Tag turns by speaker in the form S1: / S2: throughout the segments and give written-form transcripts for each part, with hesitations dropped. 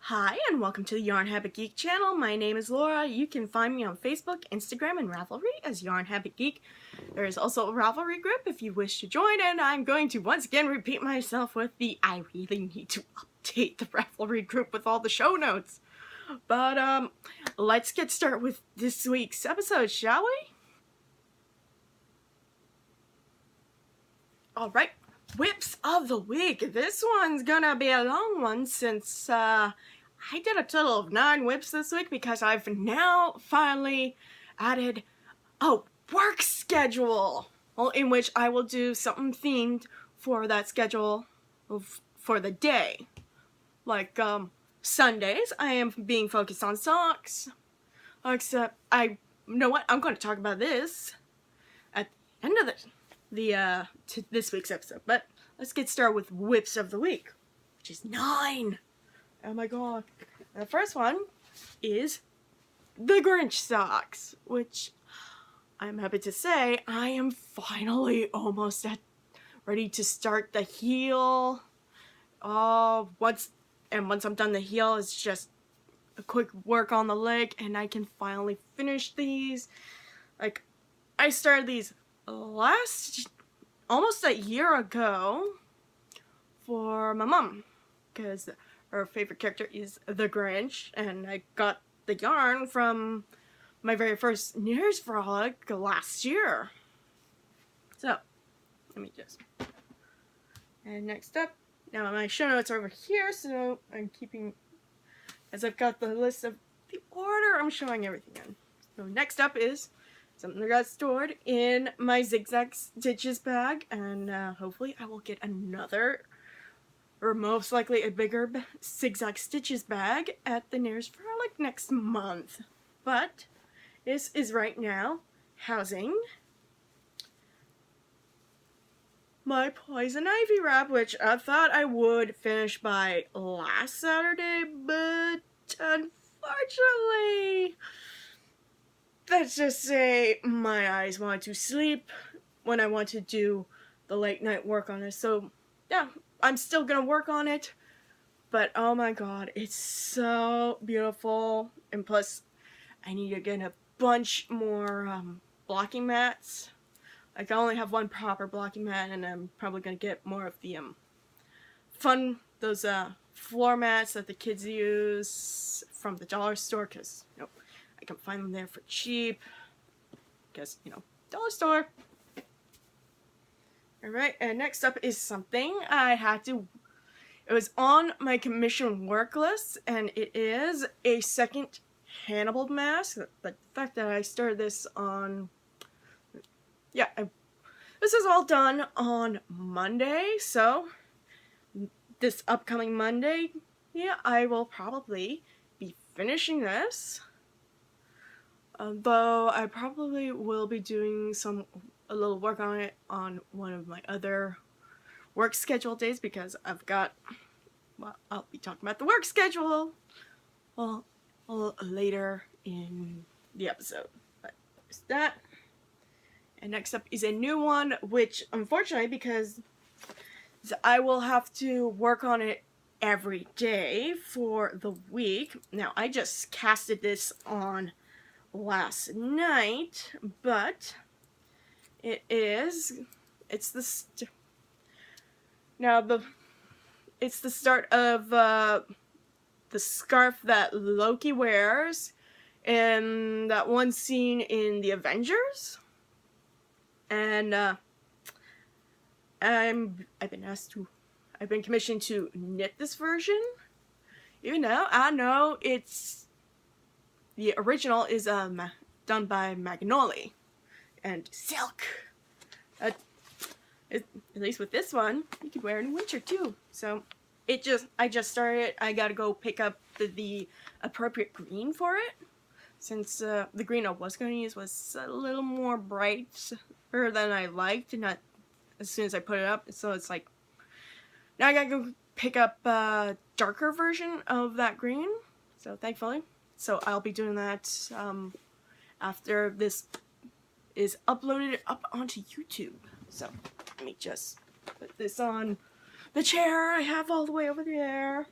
S1: Hi, and welcome to the Yarn Habit Geek channel. My name is Laura. You can find me on Facebook, Instagram, and Ravelry as Yarn Habit Geek. There is also a Ravelry group if you wish to join, and I'm going to once again repeat myself with I really need to update the Ravelry group with all the show notes. But, let's get started with this week's episode, shall we? Alright, whips of the week. This one's gonna be a long one since, I did a total of 9 whips this week because I've now finally added a work schedule in which I will do something themed for that schedule for the day. Like, Sundays, I am being focused on socks. Except, you know what? I'm going to talk about this at the end of this week's episode. But let's get started with whips of the week, which is 9. Oh my god. The first one is the Grinch socks, which I'm happy to say I am finally almost ready to start the heel. Once I'm done the heel, it's just a quick work on the leg and I can finally finish these. Like, I started these almost a year ago for my mom, because her favorite character is the Grinch, and I got the yarn from my very first New Year's frolic last year. So, let me just... And next up, now my show notes are over here, so I'm keeping... As I've got the list of the order, I'm showing everything in. So next up is something that got stored in my Zigzag Stitches bag, and hopefully I will get another, or most likely a bigger Zigzag Stitches bag at the nearest frolic next month. But this is right now housing my Poison Ivy wrap, which I thought I would finish by last Saturday, but unfortunately, let's just say my eyes want to sleep when I want to do the late night work on this. So yeah, I'm still gonna work on it, but oh my god, it's so beautiful. And plus, I need to get a bunch more blocking mats. Like, I only have one proper blocking mat, and I'm probably gonna get more of the those floor mats that the kids use from the dollar store, because I can find them there for cheap, because dollar store. Alright, and next up is something it was on my commission work list, and it is a second Hannibal mask. But the fact that I started this on, this is all done on Monday, so this upcoming Monday, I will probably be finishing this. Though I probably will be doing a little work on it on one of my other work schedule days, because I'll be talking about the work schedule a little later in the episode. But there's that. And next up is a new one, which unfortunately, because I will have to work on it every day for the week. Now, I just casted this on last night, but it's the start of the scarf that Loki wears in that one scene in the Avengers. And I've been commissioned to knit this version. Even though I know the original is done by Magnoli and silk. At least with this one, you can wear it in winter too. So I just started. I gotta go pick up the appropriate green for it, since the green I was going to use was a little more bright than I liked, and not as soon as I put it up. So it's like, now I gotta go pick up a darker version of that green. So thankfully. So I'll be doing that after this is uploaded up onto YouTube. So let me just put this on the chair I have all the way over there.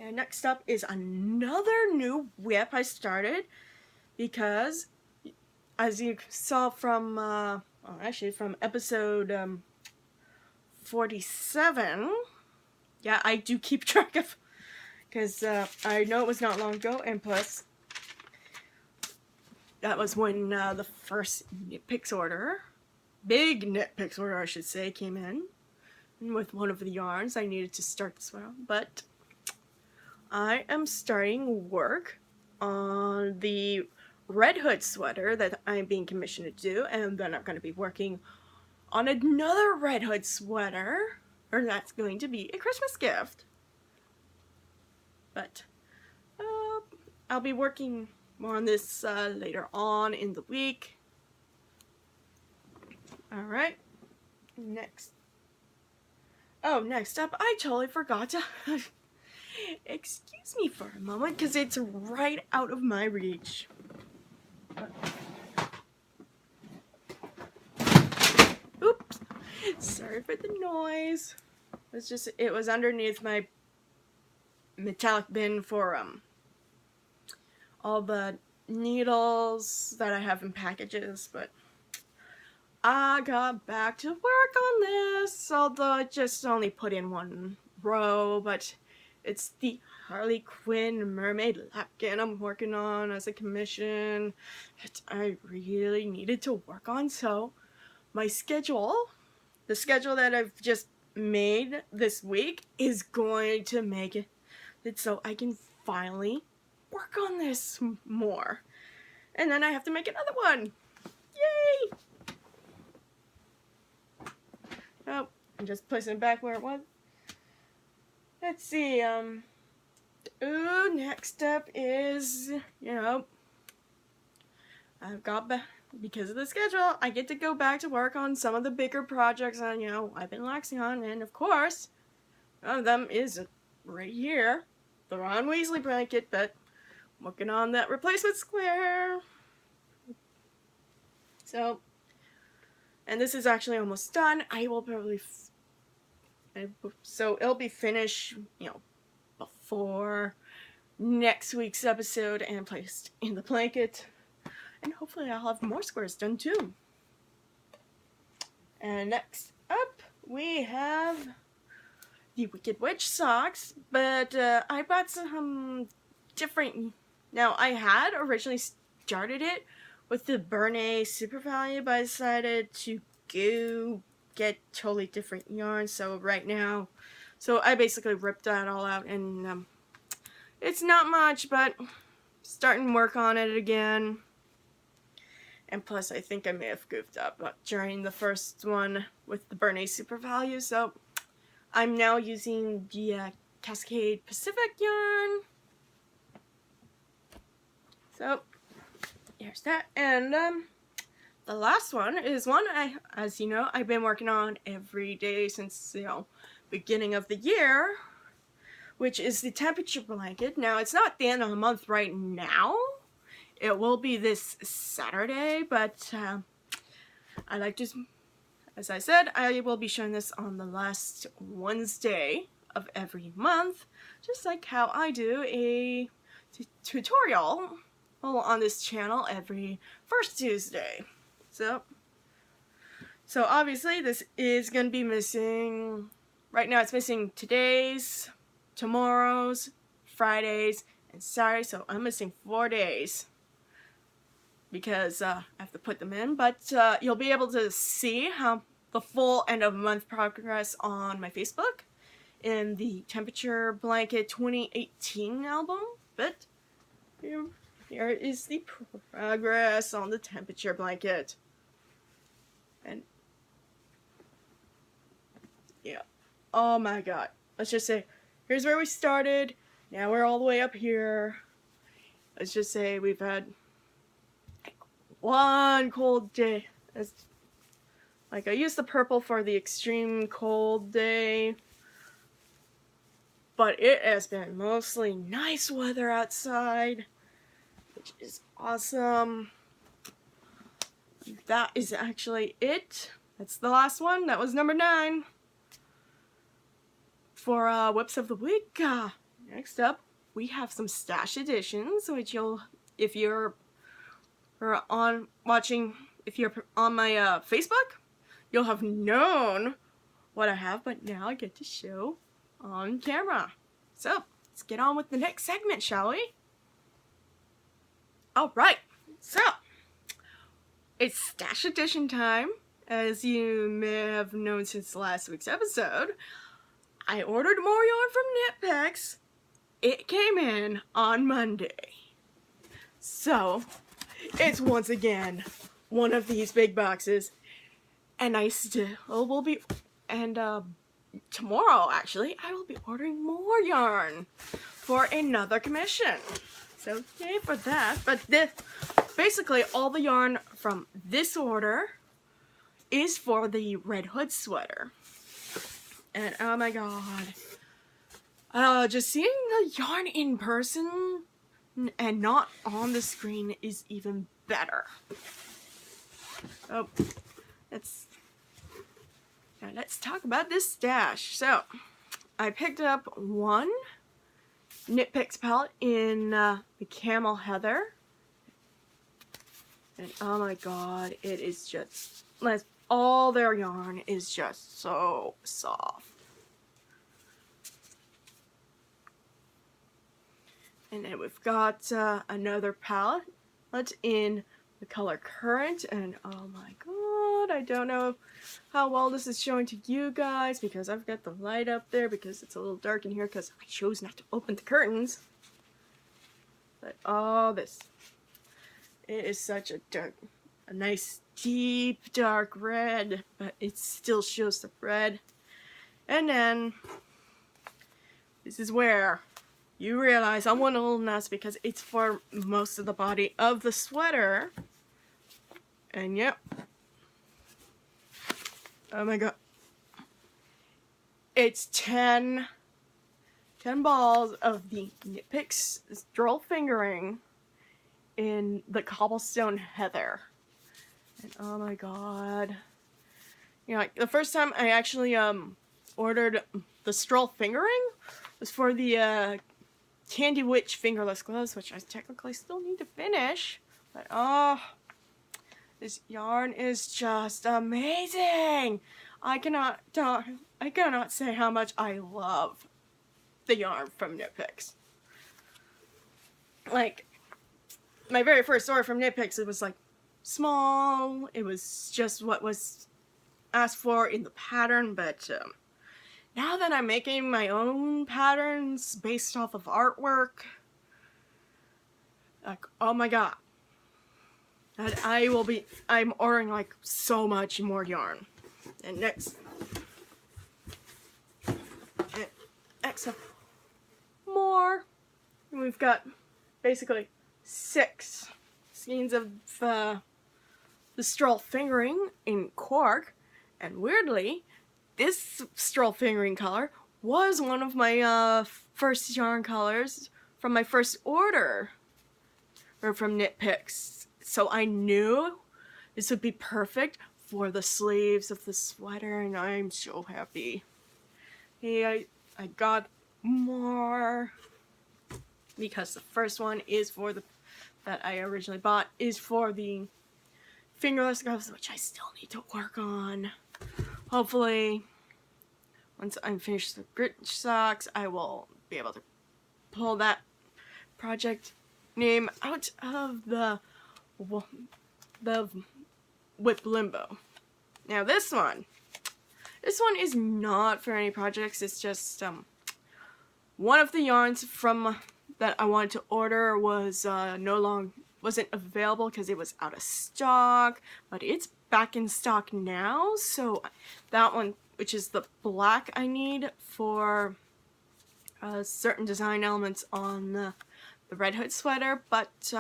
S1: And next up is another new whip I started because, as you saw from, from episode 47, yeah, I do keep track of, because I know it was not long ago, and plus, that was when the first Nitpicks order, big Nitpicks order I should say, came in. And with one of the yarns I needed to start this one, but I am starting work on the Red Hood sweater that I'm being commissioned to do, and then I'm going to be working on another Red Hood sweater, or that's going to be a Christmas gift. But I'll be working more on this later on in the week. Alright, next up, I totally forgot to excuse me for a moment because it's right out of my reach. Oops, sorry for the noise. It was underneath my metallic bin for all the needles that I have in packages, but I got back to work on this, although I just only put in one row, but it's the Harley Quinn mermaid lapkin I'm working on as a commission that I really needed to work on, so my schedule, the schedule that I've just made this week, is going to make it so I can finally work on this more. And then I have to make another one. Yay! Oh, I'm just placing it back where it was. Let's see, next up is, I've got back, because of the schedule, I get to go back to work on some of the bigger projects that, I've been relaxing on, and of course, one of them is right here, the Ron Weasley blanket, but I'm working on that replacement square. So, and this is actually almost done. I will probably, so it'll be finished, before next week's episode and placed in the blanket. And hopefully I'll have more squares done too. And next up, we have the Wicked Witch socks, but I bought some different. Now, I had originally started it with the Bernay Super Value, but I decided to go get totally different yarns. So right now, I basically ripped that all out, and it's not much, but starting work on it again. And plus, I think I may have goofed up during the first one with the Bernay Super Value, so I'm now using the Cascade Pacific yarn. So, here's that. And the last one is one as you know, I've been working on every day since, beginning of the year, which is the temperature blanket. Now, it's not the end of the month right now. It will be this Saturday, but I like to, as I said, I will be showing this on the last Wednesday of every month, just like how I do a tutorial on this channel every first Tuesday. So obviously this is going to be missing, right now it's missing today's, tomorrow's, Fridays, and Saturday, so I'm missing 4 days because I have to put them in, but you'll be able to see how the full end of month progress on my Facebook in the Temperature Blanket 2018 album, but here is the progress on the temperature blanket. And yeah, oh my god, let's just say, here's where we started, now we're all the way up here. Let's just say we've had one cold day. Like, I used the purple for the extreme cold day, but it has been mostly nice weather outside, which is awesome. That is actually it. That's the last one. That was number 9 for Whips of the Week. Next up, we have some stash editions, which if you're on my Facebook, you'll have known what I have, but now I get to show on camera. So, let's get on with the next segment, shall we? Alright, so, it's stash edition time. As you may have known since last week's episode, I ordered more yarn from Knitpicks. It came in on Monday. So, it's once again one of these big boxes, and I still will be, and tomorrow actually, I will be ordering more yarn for another commission. So yay for that. But basically all the yarn from this order is for the Red Hood sweater. And oh my god, just seeing the yarn in person and not on the screen is even better. Oh, let's talk about this stash. So, I picked up one Knitpicks palette in the Camel Heather. And oh my god, it is just, all their yarn is just so soft. And then we've got another palette in the color Current, and oh my god, I don't know how well this is showing to you guys because I've got the light up there because it's a little dark in here because I chose not to open the curtains. But oh, it is such a nice deep dark red, but it still shows the red. And then this is where you realize I'm one little nuts because it's for most of the body of the sweater. And yep. Oh my god. It's 10 balls of the Knitpicks Stroll Fingering in the Cobblestone Heather. And oh my god. You know, like, the first time I actually ordered the Stroll Fingering was for the Candy Witch fingerless gloves, which I technically still need to finish. But oh, this yarn is just amazing. I cannot say how much I love the yarn from Knitpicks. Like, my very first order from Knitpicks, it was like small. It was just what was asked for in the pattern, but now that I'm making my own patterns based off of artwork, like, oh my god. And I'm ordering like so much more yarn. And next up more. We've got basically 6 skeins of the Stroll Fingering in Cork, and weirdly, this Stroll Fingering color was one of my first yarn colors from my first order, or from Knitpicks. So I knew this would be perfect for the sleeves of the sweater, and I'm so happy. Hey, I got more because the first one is for that I originally bought is for the fingerless gloves, which I still need to work on. Hopefully, once I'm finished the grit socks, I will be able to pull that project name out of the Whip Limbo. Now this one is not for any projects. It's just one of the yarns from that I wanted to order was wasn't available because it was out of stock, but it's back in stock now. So that one, which is the black, I need for certain design elements on the Red Hood sweater, but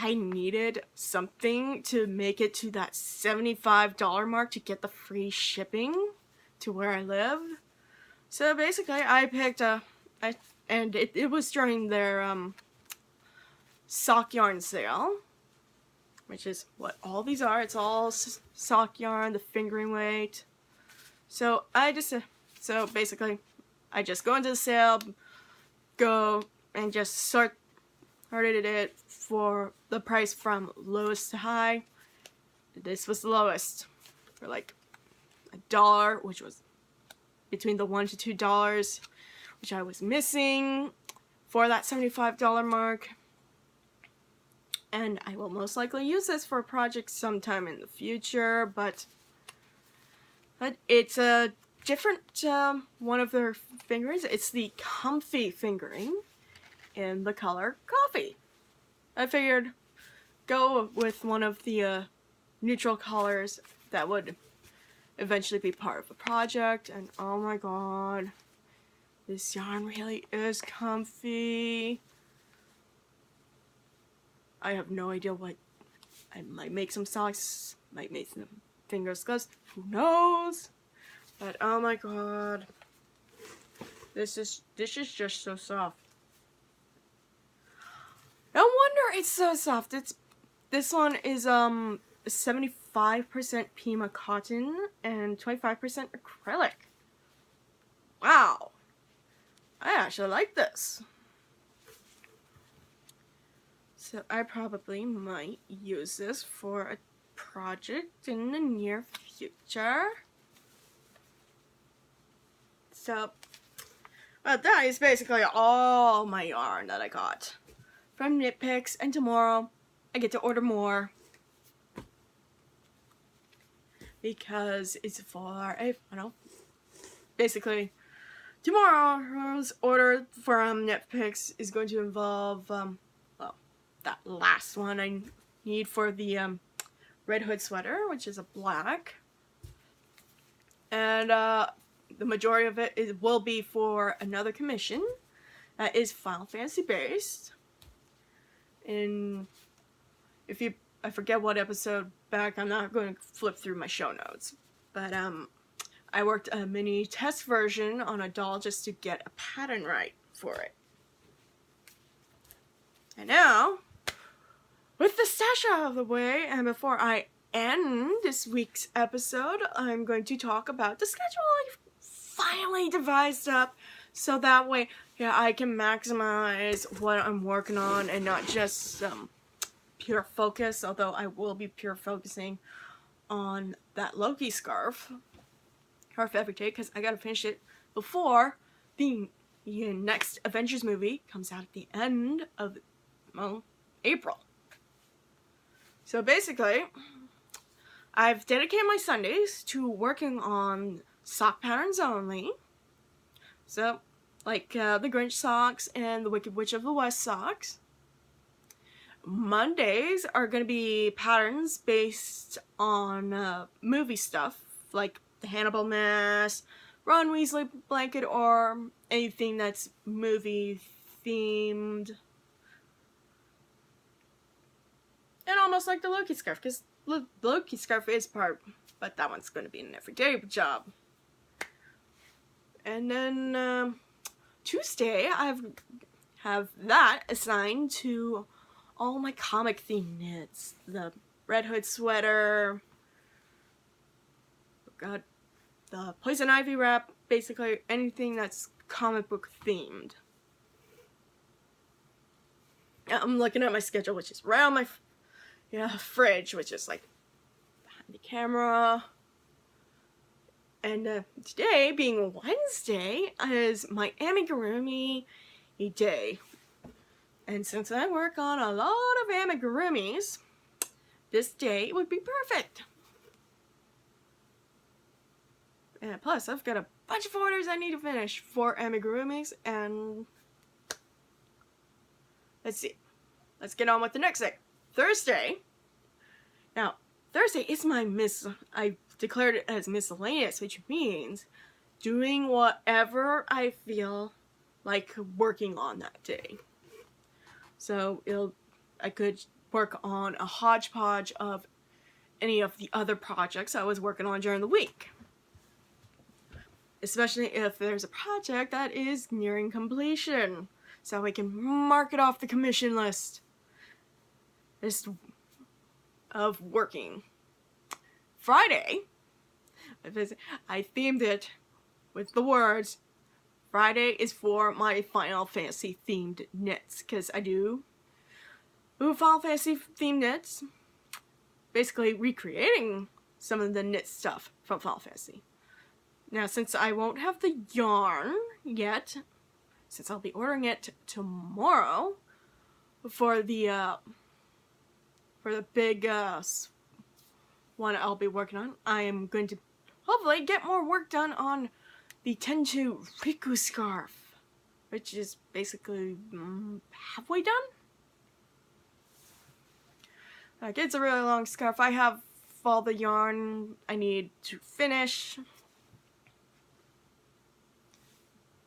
S1: I needed something to make it to that $75 mark to get the free shipping to where I live. So basically, I picked and it was during their sock yarn sale, which is what all these are. It's all sock yarn, the fingering weight. So I just so basically I just go into the sale, go and just sorted it for the price from lowest to high. This was the lowest for like $1, which was between the $1 to $2, which I was missing for that $75 mark. And I will most likely use this for a project sometime in the future, but it's a different one of their fingers. It's the Comfy fingering in the color coffee. I figured go with one of the neutral colors that would eventually be part of the project. And oh my god, this yarn really is comfy. I have no idea what. I might make some socks, might make some fingers gloves, who knows? But oh my god, this is just so soft. No wonder it's so soft. This one is 75% Pima cotton and 25% acrylic. Wow, I actually like this. So I probably might use this for a project in the near future. So, that is basically all my yarn that I got from Knit Picks, and tomorrow I get to order more because it's for a, basically tomorrow's order from Knit Picks is going to involve that last one I need for the Red Hood sweater, which is a black, and the majority of it will be for another commission that is Final Fantasy based. And I forget what episode back, I'm not going to flip through my show notes, but I worked a mini test version on a doll just to get a pattern right for it. And now, with the stash out of the way, and before I end this week's episode, I'm going to talk about the schedule I finally devised up, so that way, I can maximize what I'm working on and not just pure focus, although I will be pure focusing on that Loki scarf every day, because I gotta finish it before the next Avengers movie comes out at the end of, April. So basically, I've dedicated my Sundays to working on sock patterns only. So, like the Grinch socks and the Wicked Witch of the West socks. Mondays are going to be patterns based on movie stuff, like the Hannibal Mask, Ron Weasley blanket, or anything that's movie themed. And almost like the Loki scarf, because the Loki scarf is part, but that one's going to be an everyday job. And then Tuesday, I have that assigned to all my comic themed knits. The Red Hood sweater, the Poison Ivy wrap, basically anything that's comic book themed. I'm looking at my schedule, which is right on my fridge, which is like behind the camera. And today, being Wednesday, is my amigurumi day. And since I work on a lot of amigurumis, this day would be perfect. And plus, I've got a bunch of orders I need to finish for amigurumis, and let's see. Let's get on with the next day. Thursday. Now, Thursday is my I declared it as miscellaneous, which means doing whatever I feel like working on that day. So I could work on a hodgepodge of any of the other projects I was working on during the week. Especially if there's a project that is nearing completion, so I can mark it off the commission list of working. Friday, I themed it with the words Friday is for my Final Fantasy themed knits, because I do Final Fantasy themed knits, basically recreating some of the knit stuff from Final Fantasy. Now, since I won't have the yarn yet, since I'll be ordering it tomorrow for the big one I'll be working on, I am going to hopefully get more work done on the Tenchu Riku scarf, which is basically halfway done. Okay, it's a really long scarf. I have all the yarn I need to finish.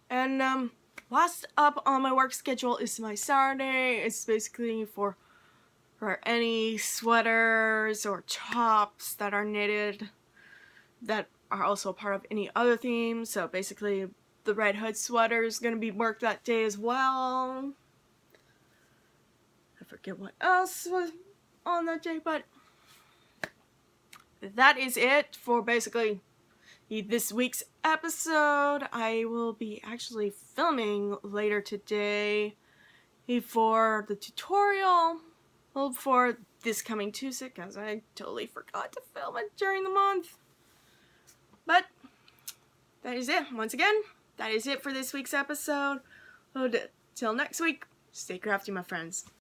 S1: And last up on my work schedule is my Saturday. It's basically for any sweaters or tops that are knitted that are also part of any other theme. So basically the Red Hood sweater is going to be worked that day as well. I forget what else was on that day, but that is it for basically this week's episode. I will be actually filming later today for the tutorial for this coming Tuesday, because I totally forgot to film it during the month. But that is it. Once again, that is it for this week's episode. Till next week, stay crafty, my friends.